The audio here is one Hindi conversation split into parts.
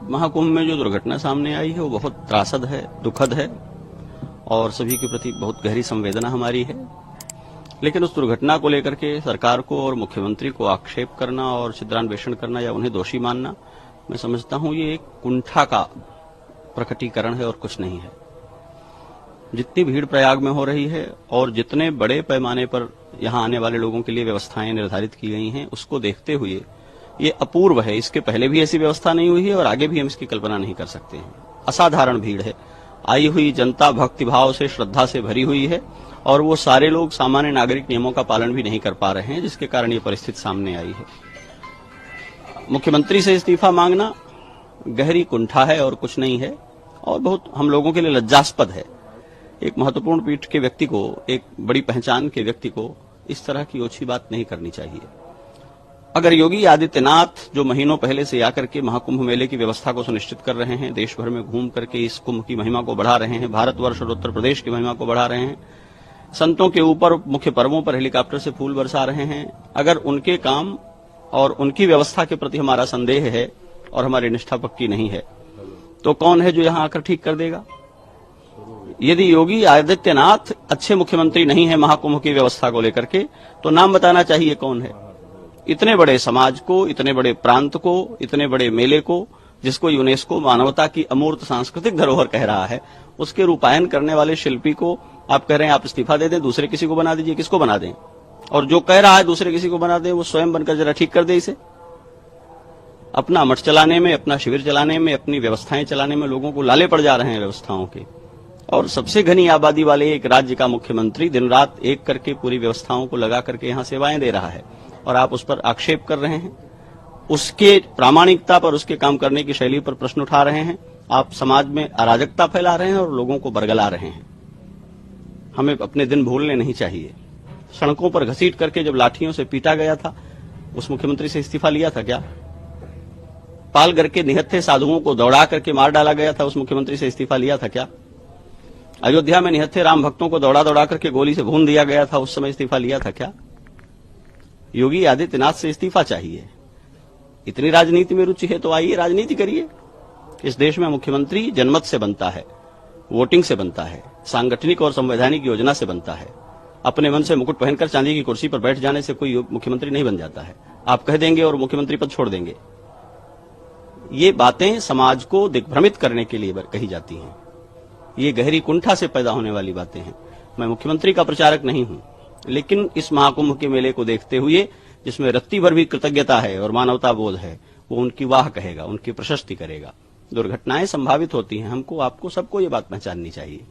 महाकुंभ में जो दुर्घटना सामने आई है वो बहुत त्रासद है, दुखद है और सभी के प्रति बहुत गहरी संवेदना हमारी है। लेकिन उस दुर्घटना को लेकर के सरकार को और मुख्यमंत्री को आक्षेप करना और छिद्रान्वेषण करना या उन्हें दोषी मानना, मैं समझता हूं ये एक कुंठा का प्रकटीकरण है और कुछ नहीं है। जितनी भीड़ प्रयाग में हो रही है और जितने बड़े पैमाने पर यहां आने वाले लोगों के लिए व्यवस्थाएं निर्धारित की गई हैं, उसको देखते हुए ये अपूर्व है। इसके पहले भी ऐसी व्यवस्था नहीं हुई है और आगे भी हम इसकी कल्पना नहीं कर सकते हैं। असाधारण भीड़ है, आई हुई जनता भक्तिभाव से, श्रद्धा से भरी हुई है और वो सारे लोग सामान्य नागरिक नियमों का पालन भी नहीं कर पा रहे हैं, जिसके कारण ये परिस्थिति सामने आई है। मुख्यमंत्री से इस्तीफा मांगना गहरी कुंठा है और कुछ नहीं है और बहुत हम लोगों के लिए लज्जास्पद है। एक महत्वपूर्ण पीठ के व्यक्ति को, एक बड़ी पहचान के व्यक्ति को इस तरह की ओछी बात नहीं करनी चाहिए। अगर योगी आदित्यनाथ जो महीनों पहले से आकर के महाकुंभ मेले की व्यवस्था को सुनिश्चित कर रहे हैं, देश भर में घूम करके इस कुंभ की महिमा को बढ़ा रहे हैं, भारतवर्ष और उत्तर प्रदेश की महिमा को बढ़ा रहे हैं, संतों के ऊपर मुख्य पर्वों पर हेलीकॉप्टर से फूल बरसा रहे हैं, अगर उनके काम और उनकी व्यवस्था के प्रति हमारा संदेह है और हमारी निष्ठा पक्की नहीं है, तो कौन है जो यहां आकर ठीक कर देगा? यदि योगी आदित्यनाथ अच्छे मुख्यमंत्री नहीं है महाकुंभ की व्यवस्था को लेकर के, तो नाम बताना चाहिए कौन है। इतने बड़े समाज को, इतने बड़े प्रांत को, इतने बड़े मेले को, जिसको यूनेस्को मानवता की अमूर्त सांस्कृतिक धरोहर कह रहा है, उसके रूपायन करने वाले शिल्पी को आप कह रहे हैं आप इस्तीफा दे दें, दूसरे किसी को बना दीजिए। किसको बना दें? और जो कह रहा है दूसरे किसी को बना दें, वो स्वयं बनकर जरा ठीक कर दे इसे। अपना मठ चलाने में, अपना शिविर चलाने में, अपनी व्यवस्थाएं चलाने में लोगों को लाले पड़ जा रहे हैं व्यवस्थाओं के। और सबसे घनी आबादी वाले एक राज्य का मुख्यमंत्री दिन रात एक करके पूरी व्यवस्थाओं को लगा करके यहां सेवाएं दे रहा है और आप उस पर आक्षेप कर रहे हैं, उसके प्रामाणिकता पर, उसके काम करने की शैली पर प्रश्न उठा रहे हैं। आप समाज में अराजकता फैला रहे हैं और लोगों को बरगला रहे हैं। हमें अपने दिन भूलने नहीं चाहिए। सड़कों पर घसीट करके जब लाठियों से पीटा गया था, उस मुख्यमंत्री से इस्तीफा लिया था क्या? पालघर के निहत्थे साधुओं को दौड़ा करके मार डाला गया था, उस मुख्यमंत्री से इस्तीफा लिया था क्या? अयोध्या में निहत्थे राम भक्तों को दौड़ा दौड़ा करके गोली से भून दिया गया था, उस समय इस्तीफा लिया था क्या? योगी आदित्यनाथ से इस्तीफा चाहिए। इतनी राजनीति में रुचि है तो आइए राजनीति करिए। इस देश में मुख्यमंत्री जनमत से बनता है, वोटिंग से बनता है, सांगठनिक और संवैधानिक योजना से बनता है। अपने मन से मुकुट पहनकर चांदी की कुर्सी पर बैठ जाने से कोई मुख्यमंत्री नहीं बन जाता है। आप कह देंगे और मुख्यमंत्री पद छोड़ देंगे। ये बातें समाज को दिग्भ्रमित करने के लिए कही जाती हैं। ये गहरी कुंठा से पैदा होने वाली बातें हैं। मैं मुख्यमंत्री का प्रचारक नहीं हूं, लेकिन इस महाकुंभ के मेले को देखते हुए, जिसमें रत्ती भर भी कृतज्ञता है और मानवता बोध है, वो उनकी वाह कहेगा, उनकी प्रशस्ति करेगा। दुर्घटनाएं संभावित होती हैं, हमको, आपको, सबको ये बात पहचाननी चाहिए।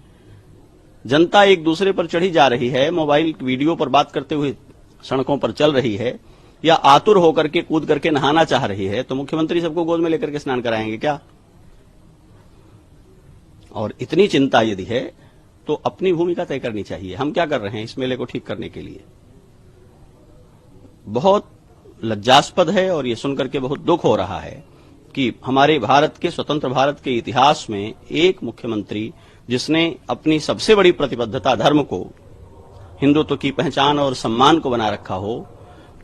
जनता एक दूसरे पर चढ़ी जा रही है, मोबाइल वीडियो पर बात करते हुए सड़कों पर चल रही है या आतुर होकर के कूद करके नहाना चाह रही है, तो मुख्यमंत्री सबको गोद में लेकर के स्नान कराएंगे क्या? और इतनी चिंता यदि है तो अपनी भूमिका तय करनी चाहिए। हम क्या कर रहे हैं इस मेले को ठीक करने के लिए? बहुत लज्जास्पद है और ये सुनकर के बहुत दुख हो रहा है कि हमारे भारत के, स्वतंत्र भारत के इतिहास में एक मुख्यमंत्री जिसने अपनी सबसे बड़ी प्रतिबद्धता धर्म को, हिंदुत्व की पहचान और सम्मान को बना रखा हो,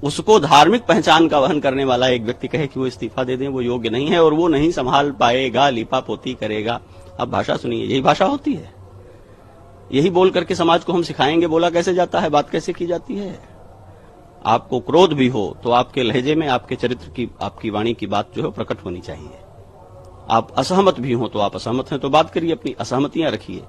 उसको धार्मिक पहचान का वहन करने वाला एक व्यक्ति कहे कि वो इस्तीफा दे दें, वो योग्य नहीं है और वो नहीं संभाल पाएगा, लिपापोती करेगा। अब भाषा सुनिए, यही भाषा होती है। यही बोल करके समाज को हम सिखाएंगे बोला कैसे जाता है, बात कैसे की जाती है। आपको क्रोध भी हो तो आपके लहजे में, आपके चरित्र की, आपकी वाणी की बात जो है प्रकट होनी चाहिए। आप असहमत भी हो तो आप असहमत हैं तो बात करिए, अपनी असहमतियां रखिए।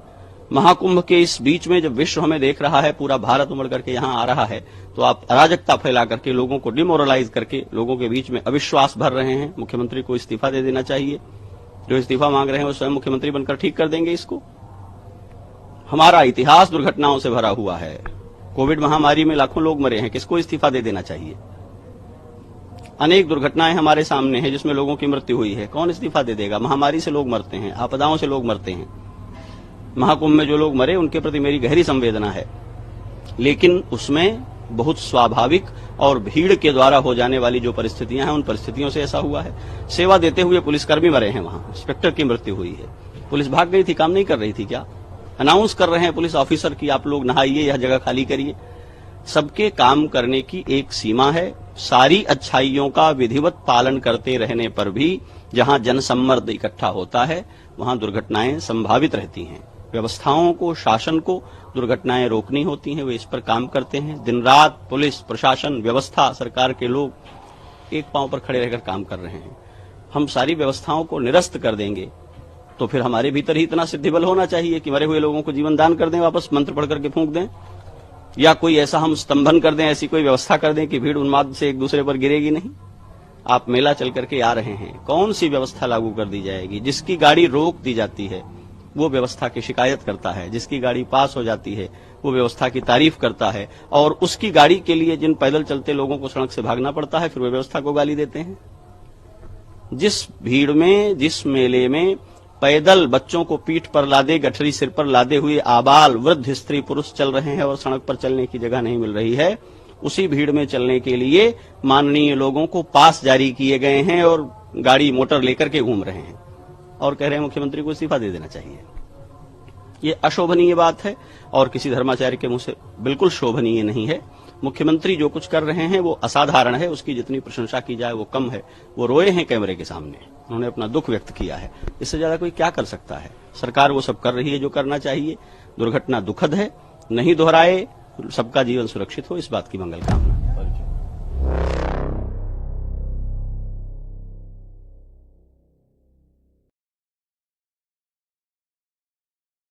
महाकुंभ के इस बीच में जब विश्व हमें देख रहा है, पूरा भारत उमड़ करके यहां आ रहा है, तो आप अराजकता फैला करके, लोगों को डिमोरलाइज करके, लोगों के बीच में अविश्वास भर रहे हैं। मुख्यमंत्री को इस्तीफा दे देना चाहिए। जो इस्तीफा मांग रहे हैं वो स्वयं मुख्यमंत्री बनकर ठीक कर देंगे इसको। हमारा इतिहास दुर्घटनाओं से भरा हुआ है। कोविड महामारी में लाखों लोग मरे हैं, किसको इस्तीफा दे देना चाहिए? अनेक दुर्घटनाएं हमारे सामने हैं जिसमें लोगों की मृत्यु हुई है, कौन इस्तीफा दे देगा? महामारी से लोग मरते हैं, आपदाओं से लोग मरते हैं। महाकुंभ में जो लोग मरे उनके प्रति मेरी गहरी संवेदना है, लेकिन उसमें बहुत स्वाभाविक और भीड़ के द्वारा हो जाने वाली जो परिस्थितियां हैं, उन परिस्थितियों से ऐसा हुआ है। सेवा देते हुए पुलिसकर्मी मरे हैं, वहां इंस्पेक्टर की मृत्यु हुई है। पुलिस भाग गई थी, काम नहीं कर रही थी क्या? अनाउंस कर रहे हैं पुलिस ऑफिसर की आप लोग नहाइए, यह जगह खाली करिए। सबके काम करने की एक सीमा है, सारी अच्छाइयों का विधिवत पालन करते रहने पर भी जहां जनसम्मर्द इकट्ठा होता है वहां दुर्घटनाएं संभावित रहती हैं। व्यवस्थाओं को, शासन को दुर्घटनाएं रोकनी होती हैं, वे इस पर काम करते हैं। दिन रात पुलिस प्रशासन, व्यवस्था, सरकार के लोग एक पांव पर खड़े रहकर काम कर रहे हैं। हम सारी व्यवस्थाओं को निरस्त कर देंगे तो फिर हमारे भीतर ही इतना सिद्धिबल होना चाहिए कि मरे हुए लोगों को जीवन दान कर दें, वापस मंत्र पढ़ करके फूंक दें, या कोई ऐसा हम स्तंभन कर दें, ऐसी कोई व्यवस्था कर दें कि भीड़ उन्माद से एक दूसरे पर गिरेगी नहीं। आप मेला चल करके आ रहे हैं, कौन सी व्यवस्था लागू कर दी जाएगी? जिसकी गाड़ी रोक दी जाती है वो व्यवस्था की शिकायत करता है, जिसकी गाड़ी पास हो जाती है वो व्यवस्था की तारीफ करता है, और उसकी गाड़ी के लिए जिन पैदल चलते लोगों को सड़क से भागना पड़ता है फिर वो व्यवस्था को गाली देते हैं। जिस भीड़ में, जिस मेले में पैदल बच्चों को पीठ पर लादे, गठरी सिर पर लादे हुए आबाल, वृद्ध, स्त्री, पुरुष चल रहे हैं और सड़क पर चलने की जगह नहीं मिल रही है, उसी भीड़ में चलने के लिए माननीय लोगों को पास जारी किए गए हैं और गाड़ी मोटर लेकर के घूम रहे हैं और कह रहे हैं मुख्यमंत्री को इस्तीफा दे देना चाहिए। ये अशोभनीय बात है और किसी धर्माचार्य के मुंह से बिल्कुल शोभनीय नहीं है। मुख्यमंत्री जो कुछ कर रहे हैं वो असाधारण है, उसकी जितनी प्रशंसा की जाए वो कम है। वो रोए हैं कैमरे के सामने, उन्होंने अपना दुख व्यक्त किया है, इससे ज्यादा कोई क्या कर सकता है? सरकार वो सब कर रही है जो करना चाहिए। दुर्घटना दुखद है, नहीं दोहराए, सबका जीवन सुरक्षित हो, इस बात की मंगल कामना।